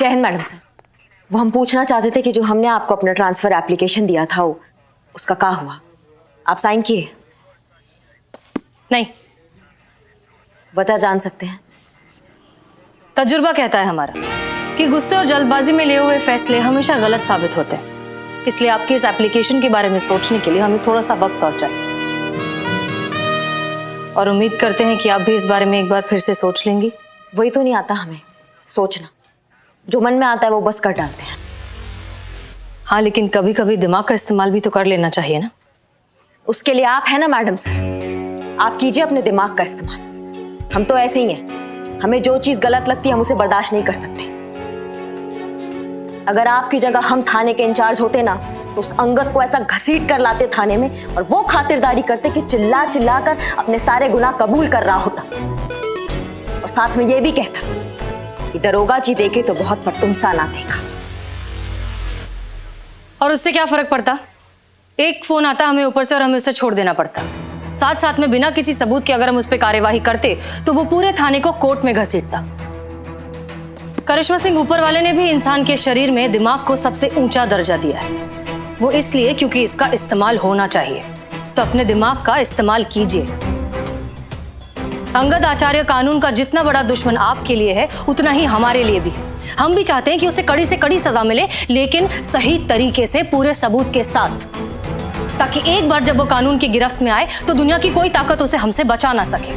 जय Hind madam sir. वो हम पूछना चाहते थे कि जो हमने आपको अपना ट्रांसफर एप्लीकेशन दिया था उसका क्या हुआ? आप साइन किए? नहीं। वजह जान सकते हैं? तजुर्बा कहता है हमारा कि गुस्से और जल्दबाजी में लिए हुए फैसले हमेशा गलत साबित होते हैं। इसलिए आपके इस एप्लीकेशन के बारे में सोचने के लिए हमें थोड़ा सा वक्त और चाहिए, और उम्मीद करते हैं कि आप भी इस बारे में एक बार फिर से सोच लेंगी। वही तो नहीं आता हमें सोचना, जो मन में आता है वो बस कर डालते हैं। हाँ, लेकिन कभी कभी दिमाग का इस्तेमाल भी तो कर लेना चाहिए ना। उसके लिए आप है ना मैडम सर, आप कीजिए अपने दिमाग का इस्तेमाल। हम तो ऐसे ही हैं, हमें जो चीज गलत लगती है हम उसे बर्दाश्त नहीं कर सकते। अगर आपकी जगह हम थाने के इंचार्ज होते ना तो उस अंगद को ऐसा घसीट कर लाते थाने में और वो खातिरदारी करते कि चिल्ला चिल्ला कर अपने सारे गुनाह कबूल कर रहा होता, और साथ में ये भी कहता कि दरोगा जी देखे तो बहुत पर तुम सा ना देखा। और उससे क्या फर्क पड़ता? एक फोन आता हमें ऊपर से और हमें उसे छोड़ देना पड़ता। साथ साथ में बिना किसी सबूत के अगर हम उस पर कार्यवाही करते तो वो पूरे थाने को कोर्ट में घसीटता। करिश्मा सिंह ऊपर वाले ने भी इंसान के शरीर में दिमाग को सबसे ऊंचा दर्जा दिया है। वो इसलिए क्योंकि इसका इस्तेमाल होना चाहिए, तो अपने दिमाग का इस्तेमाल कीजिए। अंगद आचार्य कानून का जितना बड़ा दुश्मन आपके लिए है उतना ही हमारे लिए भी है। हम भी चाहते हैं कि उसे कड़ी से कड़ी सजा मिले, लेकिन सही तरीके से पूरे सबूत के साथ, ताकि एक बार जब वो कानून की गिरफ्त में आए तो दुनिया की कोई ताकत उसे हमसे बचा ना सके।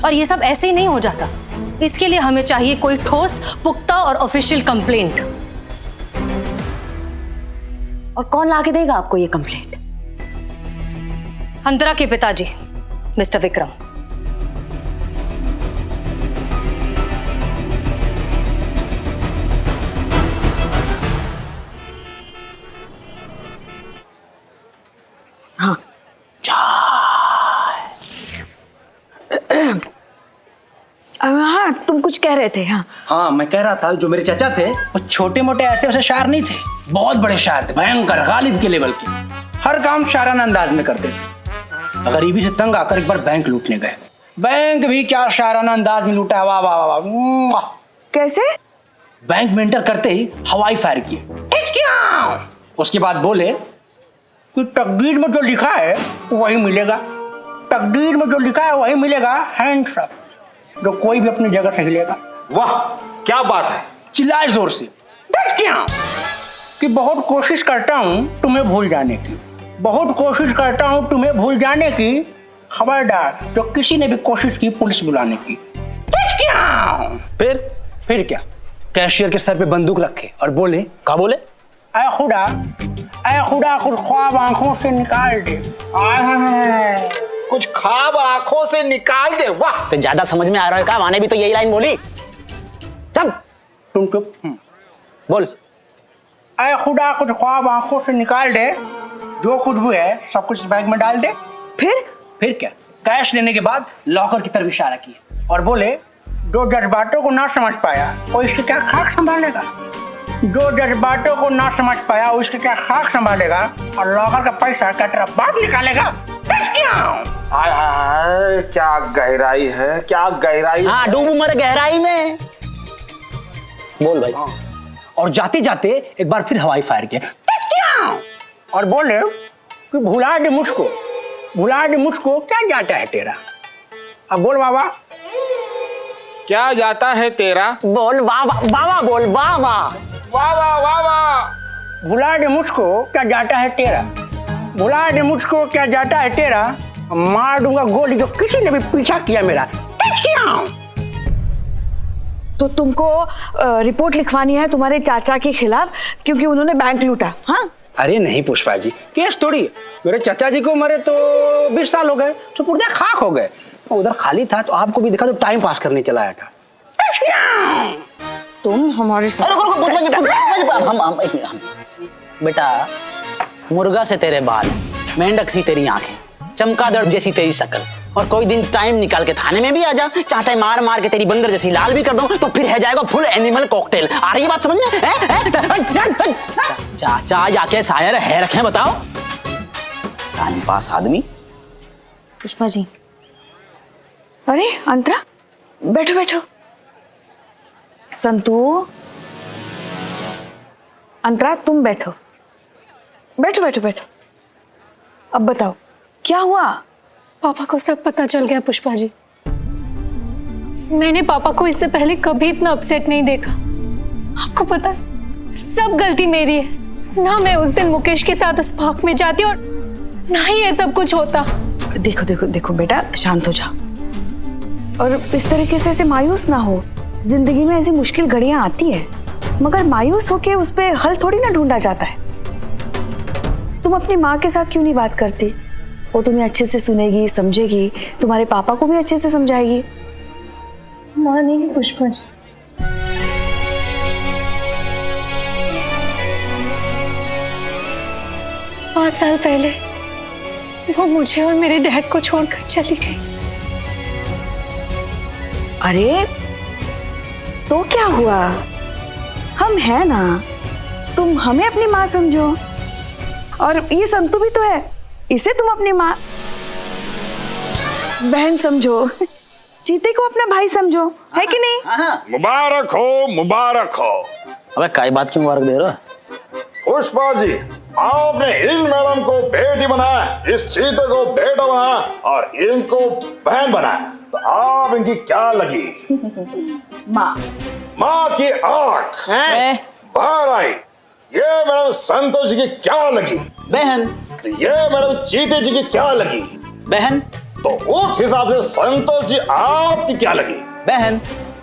और ये सब ऐसे ही नहीं हो जाता। इसके लिए हमें चाहिए कोई ठोस, पुख्ता और ऑफिशियल कंप्लेंट। और कौन लाके देगा आपको ये कंप्लेंट? अंतरा के पिताजी मिस्टर विक्रम। हाँ हाँ, तुम कुछ कह रहे थे? हाँ, मैं कह रहा था जो मेरे चाचा थे वो छोटे मोटे ऐसे वैसे शायर नहीं थे, बहुत बड़े शायर थे, भयंकर, गालिब के लेवल के। हर काम शायराना अंदाज में करते थे। गरीबी से तंग आकर एक बार बैंक लूटने गए। बैंक भी क्या शायराना अंदाज में लूटा, वाह वाह वाह वाह। कैसे? बैंक में एंटर करते ही हवाई फायर किए। उसके बाद बोले कि तकदीर में जो लिखा है वही मिलेगा, तकदीर में जो लिखा है वही मिलेगा, हैंड्स अप, जो कोई भी अपनी जगह से हिलेगा। वाह क्या बात है। चिल्लाए जोर से कि बहुत कोशिश करता हूँ तुम्हें भूल जाने की, बहुत कोशिश करता हूँ तुम्हें भूल जाने की, खबरदार जो किसी ने भी कोशिश की पुलिस बुलाने की। फिर क्या? कैशियर के सर पे बंदूक रखे और बोले, क्या बोले? ऐ खुदा कुछ ख्वाब आंखों से निकाल दे। कुछ ख्वाब आंखों से निकाल दे। वाह, तो ज्यादा समझ में आ रहा है क्या? माने भी तो यही लाइन बोली। तब तुम चुप बोल। ऐ खुदा कुछ ख्वाब आंखों से निकाल दे, जो कुछ भी है सब कुछ बैग में डाल दे। फिर क्या? कैश लेने के बाद लॉकर की तरफ इशारा किया और बोले, जो जज्बातों को ना समझ पाया वो इसकी क्या खाक संभालेगा, जो जज्बातों को ना समझ पाया वो इसकी क्या खाक संभालेगा, और लॉकर का पैसा क्या तेरा बाप निकालेगा। हाय हाय, क्या गहराई है, क्या गहराई। हाँ, डूब मर गहराई में। बोल भाई। और जाते जाते एक बार फिर हवाई फायर किया और बोले कि भुला दे मुझको, भुला दे मुझको, क्या जाता है तेरा। अब बोल बाबा, क्या जाता है तेरा। बोल बाबा, बाबा बोल बाबा। वाह वाह वाह वाह। भुला दे मुझको क्या जाता है तेरा, भुला दे मुझको क्या जाता है तेरा, मार दूंगा गोली जो किसी ने भी पीछा किया मेरा। तो तुमको रिपोर्ट लिखवानी है तुम्हारे चाचा के खिलाफ क्योंकि उन्होंने बैंक लूटा? हाँ, अरे नहीं पुष्पा जी, केस थोड़ी। मेरे चाचा जी को मरे तो 20 साल हो गए, तो पुर्जे खाक हो गए। उधर खाली था तो आपको भी दिखा, तो टाइम पास करने चला आया था। तुम हमारे साथ हम बेटा, मुर्गा से तेरे बाल, मेंढक सी तेरी आंखें, चमगादड़ जैसी तेरी शक्ल, और कोई दिन टाइम निकाल के थाने में भी आ जा, चाटे मार मार के तेरी बंदर जैसी लाल भी कर दूं, तो फिर है जाएगा फुल एनिमल कॉकटेल। आ रही बात समझ में? चाचा जाके शायर है रखे, बताओ। टाइम पास आदमी। पुष्पा जी। अरे अंतरा, बैठो बैठो। संतू, अंतरा तुम बैठो बैठो बैठो बैठो। अब बताओ क्या हुआ? पापा को सब पता चल गया पुष्पा जी। मैंने पापा को इससे पहले कभी इतना अपसेट नहीं देखा। आपको पता है सब गलती मेरी है। ना मैं उस दिन मुकेश के साथ उस पार्क में जाती और ना ही ये सब कुछ होता। देखो देखो देखो बेटा, शांत हो जाओ और इस तरीके से ऐसे मायूस ना हो। जिंदगी में ऐसी मुश्किल घड़ियां आती है, मगर मायूस होके उस पे हल थोड़ी ना ढूंढा जाता है। तुम अपनी माँ के साथ क्यों नहीं बात करती? वो तुम्हें अच्छे से सुनेगी, समझेगी, तुम्हारे पापा को भी अच्छे से समझाएगी। माँ नहीं पुष्पा जी, पाँच साल पहले वो मुझे और मेरे डैड को छोड़कर चली गई। अरे तो क्या हुआ, हम हैं ना, तुम हमें अपनी माँ समझो और ये संतु भी तो है, इसे तुम अपनी माँ बहन समझो, चीते को अपना भाई समझो, है कि नहीं? मुबारक हो, मुबारक हो। अबे काय बात की मुबारक दे रहे हो? पुष्पा जी, आपने इन मैडम को बेटी बनाया, इस चीते को बेटा बनाया और इनको बहन बनाया, तो आप इनकी क्या लगी? माँ। माँ की आंख बाहर आई। ये मैडम संतोष जी की क्या लगी? बहन। तो ये मैडम चीते जी की क्या लगी? बहन। तो उस हिसाब से संतोष जी आपकी क्या लगी? बहन।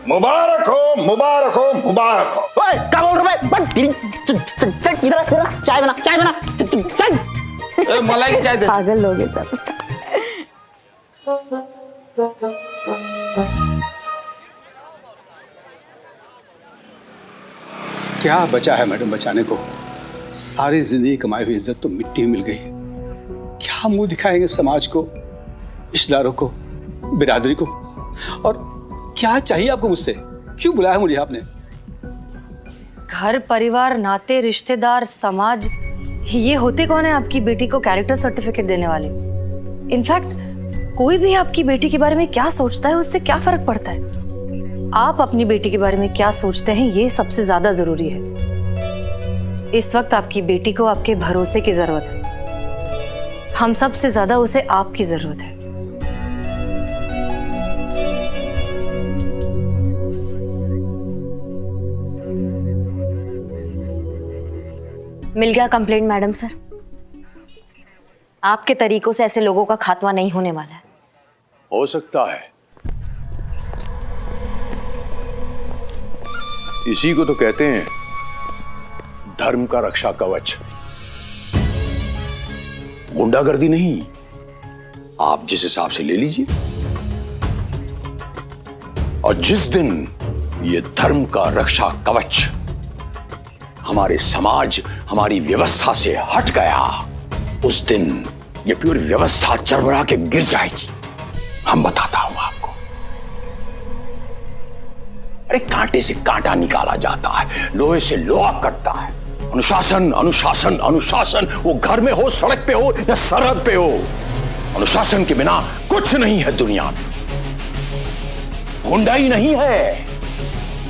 मुबारक हो, मुबारक हो, मुबारक हो। ओए क्या बोल रहा है? बट इधर चाय बना, चाय बना, चल। मलाई की चाय दे। पागल लोग हैं सब। क्या बचा है मैडम बचाने को? सारी जिंदगी कमाई हुई इज्जत तो मिट्टी में मिल गई। क्या मुंह दिखाएंगे समाज को, रिश्तेदारों को, बिरादरी को? और क्या चाहिए आपको मुझसे? क्यों बुलाया मुझे आपने? घर परिवार नाते रिश्तेदार समाज, ये होते कौन है आपकी बेटी को कैरेक्टर सर्टिफिकेट देने वाले? इनफैक्ट कोई भी आपकी बेटी के बारे में क्या सोचता है उससे क्या फर्क पड़ता है? आप अपनी बेटी के बारे में क्या सोचते हैं ये सबसे ज्यादा जरूरी है। इस वक्त आपकी बेटी को आपके भरोसे की जरूरत है। हम सबसे ज्यादा उसे आपकी जरूरत है। मिल गया कंप्लेंट मैडम सर। आपके तरीकों से ऐसे लोगों का खात्मा नहीं होने वाला है। हो सकता है, इसी को तो कहते हैं धर्म का रक्षा कवच। गुंडागर्दी नहीं, आप जिस हिसाब से ले लीजिए। और जिस दिन ये धर्म का रक्षा कवच हमारे समाज, हमारी व्यवस्था से हट गया, उस दिन ये पूरी व्यवस्था चरमरा के गिर जाएगी। हम बताता हूं आपको। अरे कांटे से कांटा निकाला जाता है, लोहे से लोहा कटता है। अनुशासन, अनुशासन, अनुशासन, वो घर में हो, सड़क पे हो या सरहद पे हो, अनुशासन के बिना कुछ नहीं है दुनिया में। गुंडाई नहीं है,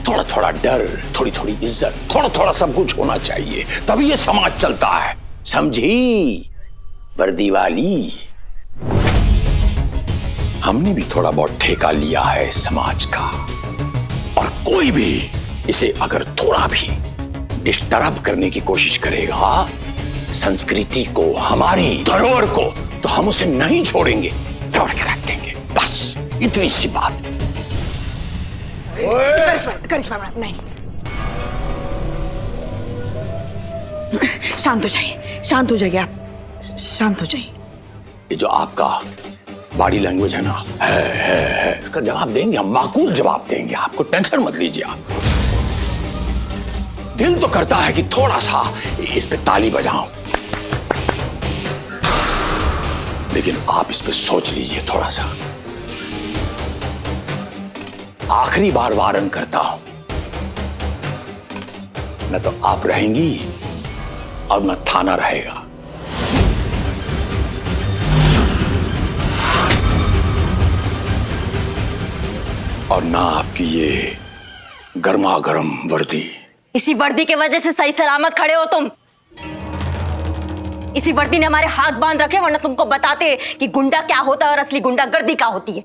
थोड़ा थोड़ा डर, थोड़ी थोड़ी इज्जत, थोड़ा थोड़ा सब कुछ होना चाहिए, तभी ये समाज चलता है। समझी वर्दी वाली? हमने भी थोड़ा बहुत ठेका लिया है समाज का, और कोई भी इसे अगर थोड़ा भी डिस्टर्ब करने की कोशिश करेगा, संस्कृति को, हमारी धरोहर को, तो हम उसे नहीं छोड़ेंगे, छोड़ के रख देंगे। बस इतनी सी बात। करिश्मा मैडम नहीं, शांत हो जाइए, शांत हो जाइए, आप शांत हो जाइए। ये जो आपका बॉडी लैंग्वेज है ना, है इसका जवाब देंगे हम, माकूल जवाब देंगे आपको, टेंशन मत लीजिए आप। दिल तो करता है कि थोड़ा सा इस पे ताली बजाऊं, लेकिन आप इस पे सोच लीजिए थोड़ा सा। आखिरी बार वारन करता हूं, न तो आप रहेंगी और न थाना रहेगा। और ना आपकी ये गर्मा गर्म वर्दी इसी वर्दी के वजह से सही सलामत खड़े हो तुम। इसी वर्दी ने हमारे हाथ बांध रखे, वरना तुमको बताते कि गुंडा क्या होता है और असली गुंडागर्दी क्या होती है।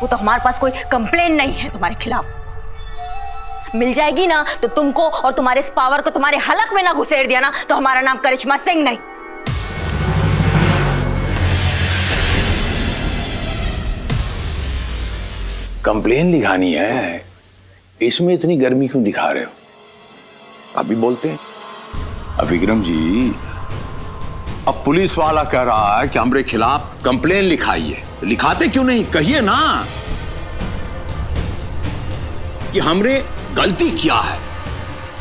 वो तो हमारे पास कोई कंप्लेन नहीं है तुम्हारे खिलाफ। मिल जाएगी ना तो तुमको और तुम्हारे इस पावर को तुम्हारे हलक में ना घुसेड़ दिया ना तो हमारा नाम करिश्मा सिंह नहीं। कंप्लेन लिखानी है, इसमें इतनी गर्मी क्यों दिखा रहे हो? अभी बोलते हैं। अब विक्रम जी, अब पुलिस वाला कह रहा है कि हमारे खिलाफ कंप्लेन लिखाइए, लिखाते क्यों नहीं? कहिए ना कि हमने गलती किया है।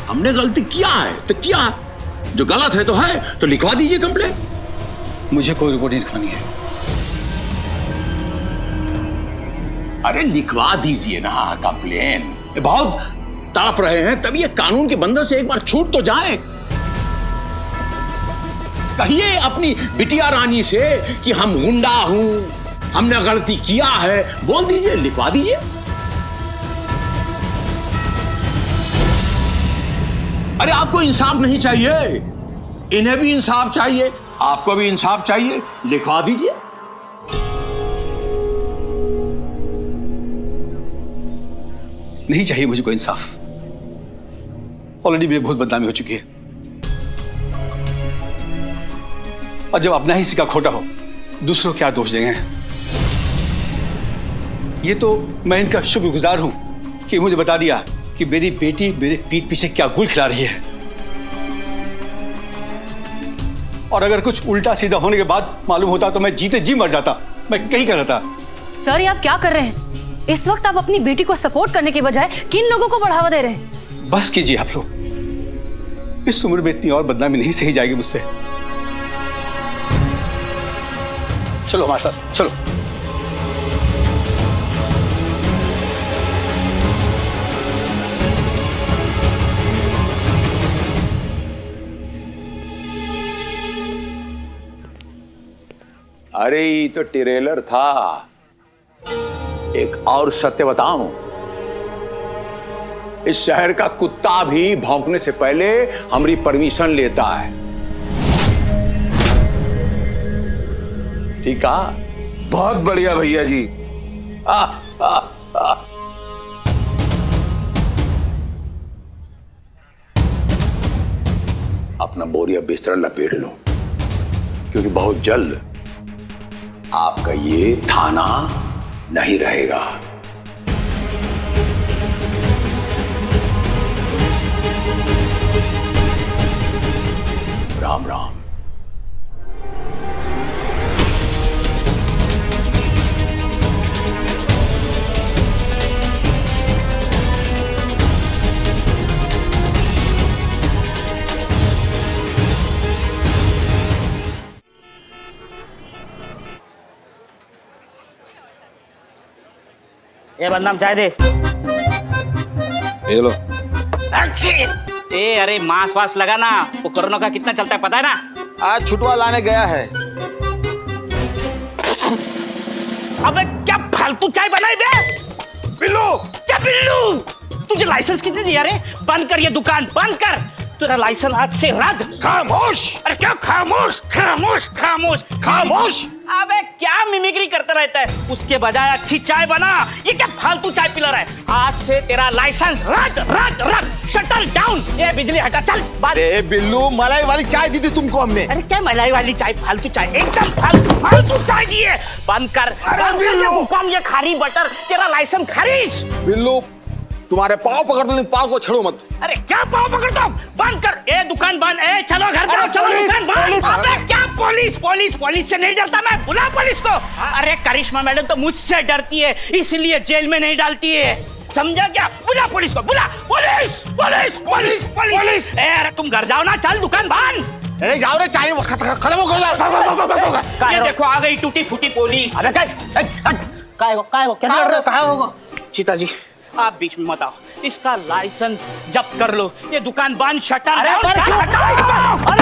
हमने गलती किया है तो किया, जो गलत है तो लिखवा दीजिए कंप्लेन। मुझे कोई रिपोर्ट नहीं लिखवानी है। अरे लिखवा दीजिए ना कंप्लेन। बहुत तड़प रहे हैं, तब ये कानून के बंधन से एक बार छूट तो जाए। कहिए अपनी बिटिया रानी से कि हम गुंडा हूं, हमने गलती किया है, बोल दीजिए, लिखवा दीजिए। अरे आपको इंसाफ नहीं चाहिए? इन्हें भी इंसाफ चाहिए, आपको भी इंसाफ चाहिए, लिखवा दीजिए। नहीं चाहिए मुझे कोई इंसाफ। ऑलरेडी मेरी बहुत बदनामी हो चुकी है, और जब अपना ही सिक्का खोटा हो दूसरों क्या दोष देंगे? ये तो मैं इनका शुक्रगुजार हूं कि मुझे बता दिया कि मेरी बेटी मेरे पीठ पीछे क्या गुल खिला रही है। और अगर कुछ उल्टा सीधा होने के बाद मालूम होता तो मैं जीते जी मर जाता, मैं कहीं कर रहा था। सर, ये आप क्या कर रहे हैं? इस वक्त आप अपनी बेटी को सपोर्ट करने के बजाय किन लोगों को बढ़ावा दे रहे हैं? बस कीजिए आप लोग, इस उम्र में इतनी और बदनामी नहीं सही जाएगी मुझसे। चलो हमारे साथ चलो। अरे ये तो ट्रेलर था। एक और सत्य बताऊं, इस शहर का कुत्ता भी भौंकने से पहले हमारी परमिशन लेता है। ठीक है? बहुत बढ़िया भैया जी। अपना बोरिया बिस्तर लपेट लो, क्योंकि बहुत जल्द आपका ये थाना नहीं रहेगा। राम राम। ये बदनाम चाय दे। ये लो। ए अरे मांस वास लगा ना, वो कोरोना का कितना चलता है पता है ना? आज छुटवा लाने गया है। अबे क्या फालतू चाय बनाई बे? बिल्लू। क्या बिल्लू? तुझे लाइसेंस किसने दिया रे? बंद कर ये दुकान, बंद कर। तेरा लाइसेंस आज से रद्द। खामोश। अरे क्या खामोश? खामोश खामोश खामोश। अबे क्या मिमिक्री करता रहता है? उसके बजाय अच्छी चाय बना। ये क्या फालतू चाय पिला रहा है? आज से तेरा लाइसेंस रद्द रद्द रद्द। Shuttle down. ये बिजली हटा, चल। अरे बिल्लू, मलाई वाली चाय दी थी तुमको हमने। अरे क्या मलाई वाली चाय? फालतू चाय, एकदम फालतू चाय दी है। बंद कर। अरे बिल्लू, ये खारी बटर, तेरा लाइसेंस खारिज। बिल्लू, तुम्हारे पाँव पकड़ दो, पाँव को छेड़ो मत। अरे क्या पाँव पकड़ दो? बंद कर। ए दुकान बंद। ए चलो घर जाओ, चलो दुकान बंद। अबे क्या पुलिस? पुलिस पुलिस से नहीं डरता मैं, बुला पुलिस को। अरे करिश्मा मैडम तो मुझसे डरती है, इसलिए जेल में नहीं डालती है, समझा क्या? बुला पुलिस को, बुला। Police police police police. अरे तुम घर जाओ ना, चल दुकान बंद। अरे जाओ रे, चाय खत्म हो गया। ये देखो आ गई टूटी फूटी पुलिस। अबे कैसे लड़ रहे हो? कहाँ होगा? सीता जी आप बीच में मत आओ, इसका लाइसेंस जब्त कर लो। ये दुकान बंद, शटर। अरे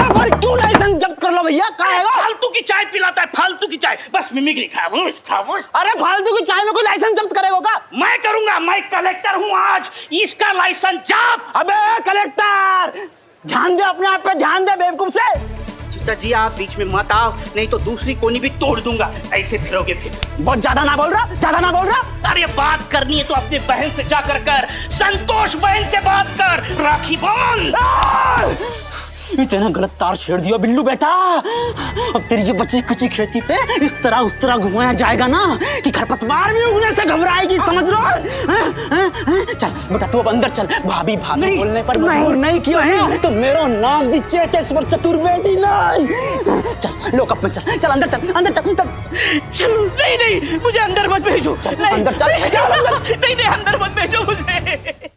पर क्यों लाइसेंस जब्त कर लो भैया? कहाँ है? फालतू की चाय पिलाता है, फालतू की चाय, बस मिमिक्री। खामोश खामोश। अरे फालतू की चाय में कोई लाइसेंस जब्त करेगा क्या? मैं करूंगा, मैं कलेक्टर हूँ आज, इसका लाइसेंस जब्त। अबे कलेक्टर, ध्यान दे अपने आप पे, ध्यान दे बेवकूफ से। जीता जी आप बीच में मत आओ, नहीं तो दूसरी कोनी भी तोड़ दूंगा। ऐसे फिरोगे फिर। बहुत ज्यादा ना बोल रहा, ज्यादा ना बोल रहा। अरे बात करनी है तो अपने बहन से जाकर कर, संतोष बहन से बात कर, राखी बांध। इतना गलत तार छेड़ दिया बिल्लू बेटा। अब तेरी ये बच्ची कुची खेती पे इस तरह उस तरह घुमाया जाएगा ना कि खरपतवार भी उगने से घबराएगी, समझ लो। चल बेटा तू अब अंदर चल, भाभी भाभी बोलने पर मजबूर नहीं किया है तो मेरा नाम भी चेतेश्वर चतुर्वेदी नहीं। चल लोकअप में चल, चल अंदर चल, अंदर चल, चल। नहीं नहीं मुझे अंदर मत भेजो। अंदर चल, चल अंदर। नहीं नहीं अंदर मत भेजो मुझे।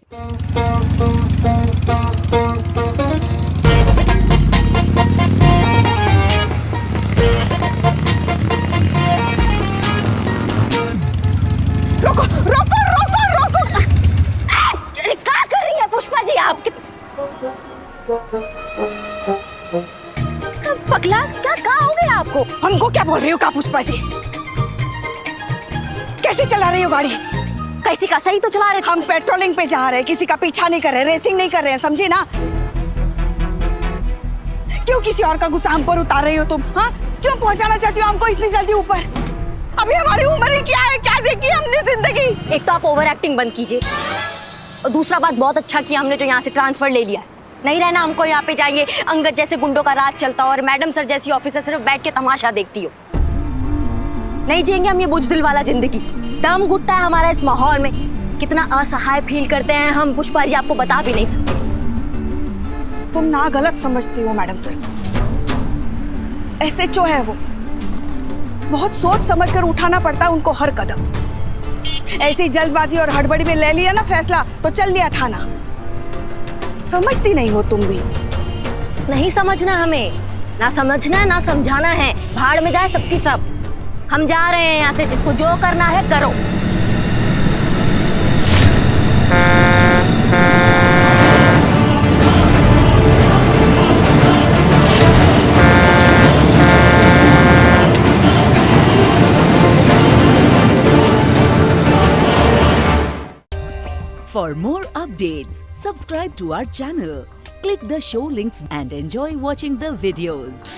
रोको रोको रोको रोको। अरे क्या कर रही है पुष्पा जी आप? पगला क्या हो गया आपको? हमको क्या बोल रही हो का पुष्पा जी? कैसे चला रही हो गाड़ी? कैसी का? सही तो चला रहे थे। हम पेट्रोलिंग पे जा रहे हैं, किसी का पीछा नहीं कर रहे, रेसिंग नहीं कर रहे हैं, समझे ना? क्यों किसी और का गुस्सा हम पर उतार रही हो तुम? हाँ क्यों पहुंचाना चाहती हो हमको इतनी जल्दी ऊपर? अभी हमारी उम्र ही क्या है, क्या देखी हमने जिंदगी। एक तो आप ओवर एक्टिंग बंद कीजिए, और दूसरा बात बहुत अच्छा किया हमने जो यहाँ से ट्रांसफर ले लिया। नहीं रहना हमको यहाँ पे जाइए, अंगद जैसे गुंडों का राज चलता और मैडम सर जैसी ऑफिसर सिर्फ बैठ के तमाशा देखती हो। नहीं जिएंगे हम ये बुजदिल वाला जिंदगी। दम घुटता है हमारा इस माहौल में, कितना असहाय फील करते हैं हम पुष्पा जी आपको बता भी नहीं सकते। तुम ना गलत समझती हो मैडम सर। SHO है वो, बहुत सोच समझकर उठाना पड़ता है उनको हर कदम। ऐसी जल्दबाजी और हड़बड़ी में ले लिया ना फैसला तो चल लिया थाना। समझती नहीं हो तुम भी। नहीं समझना हमें, ना समझना ना समझाना है, भाड़ में जाए सबकी सब। हम जा रहे हैं यहाँ से, जिसको जो करना है करो। For more updates, subscribe to our channel, click the show links and enjoy watching the videos.